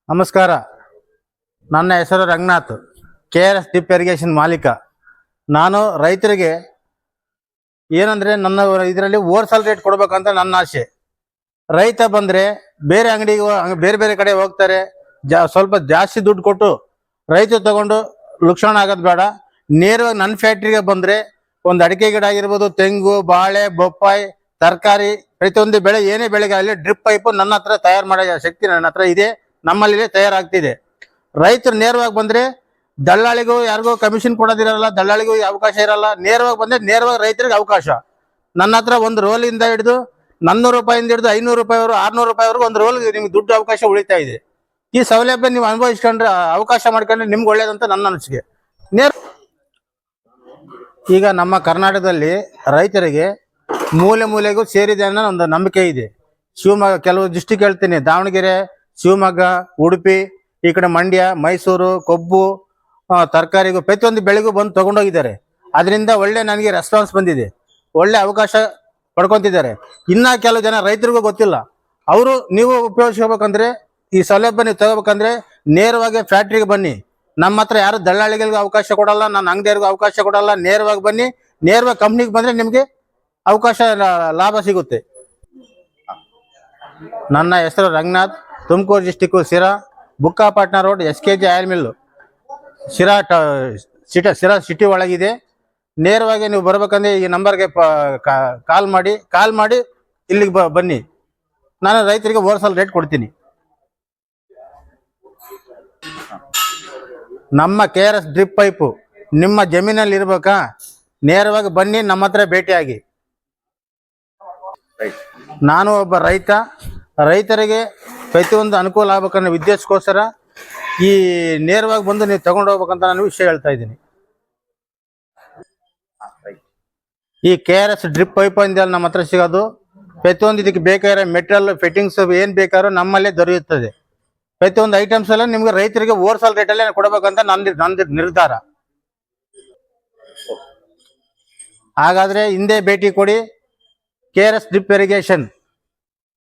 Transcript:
ನಮಸ್ಕಾರ. ನನ್ನ ಹೆಸರು ರಂಗನಾಥ್, KRS ಡ್ರಿಪ್ ಇರಿಗೇಷನ್ ಮಾಲೀಕ. ನಾನು ರೈತರಿಗೆ ಏನಂದರೆ ನನ್ನ ಇದರಲ್ಲಿ ಹೋಲ್ಸೇಲ್ ರೇಟ್ ಕೊಡಬೇಕಂತ ನನ್ನ ಆಸೆ. ರೈತ ಬಂದರೆ ಬೇರೆ ಅಂಗಡಿಗೆ ಬೇರೆ ಬೇರೆ ಕಡೆ ಹೋಗ್ತಾರೆ, ಸ್ವಲ್ಪ ಜಾಸ್ತಿ ದುಡ್ಡು ಕೊಟ್ಟು ರೈತ ತಗೊಂಡು ಲುಕ್ಷಣ ಆಗೋದು ಬೇಡ. ನೇರವಾಗಿ ನನ್ನ ಫ್ಯಾಕ್ಟ್ರಿಗೆ ಬಂದರೆ ಒಂದು ಅಡಿಕೆ ಗಿಡ ಆಗಿರ್ಬೋದು, ತೆಂಗು, ಬಾಳೆ, ಬೊಪ್ಪಾಯಿ, ತರಕಾರಿ, ಪ್ರತಿಯೊಂದು ಬೆಳೆ ಏನೇ ಬೆಳೆಗಾಗಲಿ ಡ್ರಿಪ್ ಪೈಪು ನನ್ನ ಹತ್ರ ತಯಾರು ಮಾಡೋ ಶಕ್ತಿ ನನ್ನ ಹತ್ರ ಇದೆ, ನಮ್ಮಲ್ಲಿ ತಯಾರಾಗ್ತಿದೆ. ರೈತರು ನೇರವಾಗಿ ಬಂದರೆ ದಳ್ಳಾಳಿಗೂ ಯಾರಿಗೂ ಕಮಿಷನ್ ಕೊಡೋದಿರಲ್ಲ, ದಳ್ಳಾಳಿಗೂ ಅವಕಾಶ ಇರಲ್ಲ. ನೇರವಾಗಿ ಬಂದರೆ ನೇರವಾಗಿ ರೈತರಿಗೆ ಅವಕಾಶ. ನನ್ನ ಹತ್ರ ಒಂದು ರೋಲಿಂದ ಹಿಡಿದು 400 ರೂಪಾಯಿಂದ ಹಿಡಿದು 500 ರೂಪಾಯಿವರೆಗೂ 600 ರೂಪಾಯಿವರೆಗೂ ಒಂದು ರೋಲ್ ನಿಮ್ಗೆ ದುಡ್ಡು ಅವಕಾಶ ಉಳಿತಾ ಇದೆ. ಈ ಸೌಲಭ್ಯ ನೀವು ಅನುಭವಿಸ್ಕೊಂಡ್ರೆ, ಅವಕಾಶ ಮಾಡ್ಕೊಂಡ್ರೆ ನಿಮ್ಗೆ ಒಳ್ಳೇದಂತ ನನ್ನ ಅನಿಸಿಕೆ. ಈಗ ನಮ್ಮ ಕರ್ನಾಟಕದಲ್ಲಿ ರೈತರಿಗೆ ಮೂಲೆ ಮೂಲೆಗೂ ಸೇರಿದೆ ಅನ್ನೋ ಒಂದು ನಂಬಿಕೆ ಇದೆ. ಶಿವಮೊಗ್ಗ, ಕೆಲವು ಡಿಸ್ಟಿಕ್ ಹೇಳ್ತೀನಿ, ದಾವಣಗೆರೆ, ಶಿವಮೊಗ್ಗ, ಉಡುಪಿ, ಈ ಕಡೆ ಮಂಡ್ಯ, ಮೈಸೂರು, ಕೊಬ್ಬು, ತರಕಾರಿಗೂ ಪ್ರತಿಯೊಂದು ಬೆಳೆಗೂ ಬಂದು ತಗೊಂಡೋಗಿದ್ದಾರೆ. ಅದರಿಂದ ಒಳ್ಳೆ ನನಗೆ ರೆಸ್ಪಾನ್ಸ್ ಬಂದಿದೆ, ಒಳ್ಳೆ ಅವಕಾಶ ಪಡ್ಕೊತಿದ್ದಾರೆ. ಇನ್ನ ಕೆಲವು ಜನ ರೈತರಿಗೂ ಗೊತ್ತಿಲ್ಲ. ಅವರು ನೀವು ಉಪಯೋಗಿಸ್ಕೋಬೇಕಂದ್ರೆ, ಈ ಸೌಲಭ್ಯ ನೀವು ತಗೋಬೇಕಂದ್ರೆ ನೇರವಾಗಿ ಫ್ಯಾಕ್ಟ್ರಿಗೆ ಬನ್ನಿ. ನಮ್ಮ ಹತ್ರ ಯಾರು ದಳ್ಳಾಳಿಗಳಿಗೂ ಅವಕಾಶ ಕೊಡಲ್ಲ, ನನ್ನ ಅಂಗಡಿಯರಿಗೂ ಅವಕಾಶ ಕೊಡಲ್ಲ. ನೇರವಾಗಿ ಬನ್ನಿ, ನೇರವಾಗಿ ಕಂಪ್ನಿಗೆ ಬಂದರೆ ನಿಮಗೆ ಅವಕಾಶ, ಲಾಭ ಸಿಗುತ್ತೆ. ನನ್ನ ಹೆಸರು ರಂಗನಾಥ್, ತುಮಕೂರು ಡಿಸ್ಟಿಕ್ಕು, ಸಿರಾ, Bukkapatna road, SKG oil mill, ಸಿರಾ ಸಿಟಿ ಒಳಗಿದೆ. ನೇರವಾಗಿ ನೀವು ಬರಬೇಕಂದ್ರೆ ಈ ನಂಬರ್ಗೆ ಕಾಲ್ ಮಾಡಿ ಇಲ್ಲಿಗೆ ಬನ್ನಿ. ನಾನು ರೈತರಿಗೆ ಹೋಲ್ಸೇಲ್ ರೇಟ್ ಕೊಡ್ತೀನಿ. ನಮ್ಮ KRS ಡ್ರಿಪ್ ಪೈಪು ನಿಮ್ಮ ಜಮೀನಲ್ಲಿ ಇರ್ಬೇಕಾ? ನೇರವಾಗಿ ಬನ್ನಿ, ನಮ್ಮ ಹತ್ರ ಭೇಟಿಯಾಗಿ. ನಾನು ಒಬ್ಬ ರೈತರಿಗೆ ಪ್ರತಿಯೊಂದು ಅನುಕೂಲ ಆಗ್ಬೇಕನ್ನೋ ಉದ್ದೇಶಕ್ಕೋಸ್ಕರ ಈ ನೇರವಾಗಿ ಬಂದು ನೀವು ತಗೊಂಡು ಹೋಗ್ಬೇಕಂತ ನಾನು ವಿಷಯ ಹೇಳ್ತಾ ಇದ್ದೀನಿ. ಈ KRS ಡ್ರಿಪ್ ಪೈಪ್ ಅಂದೇಳಿ ನಮ್ಮ ಹತ್ರ ಸಿಗೋದು. ಪ್ರತಿಯೊಂದು ಇದಕ್ಕೆ ಬೇಕಾಗಿರೋ ಮೆಟೀರಿಯಲ್, ಫಿಟ್ಟಿಂಗ್ಸ್ ಏನು ಬೇಕಾದ್ರೂ ನಮ್ಮಲ್ಲೇ ದೊರೆಯುತ್ತದೆ. ಪ್ರತಿಯೊಂದು ಐಟಮ್ಸ್ ಎಲ್ಲ ನಿಮ್ಗೆ ರೈತರಿಗೆ ಹೋಲ್ಸೇಲ್ ರೇಟಲ್ಲೇ ಕೊಡಬೇಕಂತ ನಂದು ನಿರ್ಧಾರ. ಹಾಗಾದ್ರೆ ಹಿಂದೆ ಭೇಟಿ ಕೊಡಿ. KRS drip irrigation